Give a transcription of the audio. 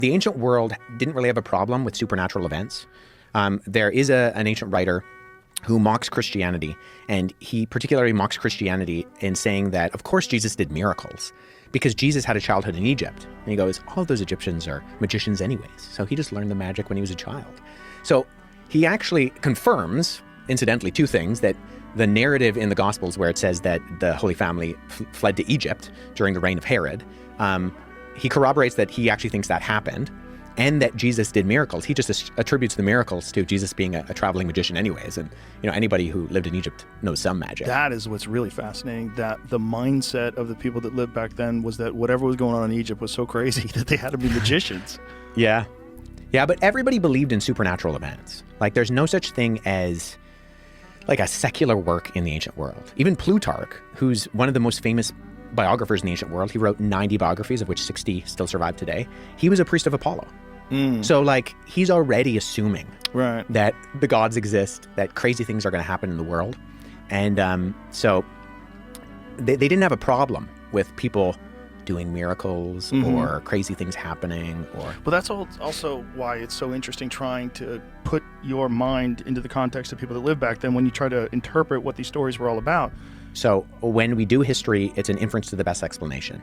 The ancient world didn't really have a problem with supernatural events. There is an ancient writer who mocks Christianity, and he particularly mocks Christianity in saying that, of course, Jesus did miracles because Jesus had a childhood in Egypt. And he goes, all of those Egyptians are magicians anyways, so he just learned the magic when he was a child. So he actually confirms, incidentally, two things: that the narrative in the Gospels where it says that the Holy Family fled to Egypt during the reign of Herod, he corroborates that he actually thinks that happened, and that Jesus did miracles. He just attributes the miracles to Jesus being a traveling magician anyways. And, anybody who lived in Egypt knows some magic. That is what's really fascinating, that the mindset of the people that lived back then was that whatever was going on in Egypt was so crazy that they had to be magicians. Yeah. Yeah, but everybody believed in supernatural events. Like, there's no such thing as like a secular work in the ancient world. Even Plutarch, who's one of the most famous biographers in the ancient world, he wrote 90 biographies, of which 60 still survive today. He was a priest of Apollo. So, like, he's already assuming that the gods exist, that crazy things are going to happen in the world. And so they didn't have a problem with people doing miracles or crazy things happening. But that's also why it's so interesting trying to put your mind into the context of people that lived back then when you try to interpret what these stories were all about. So when we do history, it's an inference to the best explanation.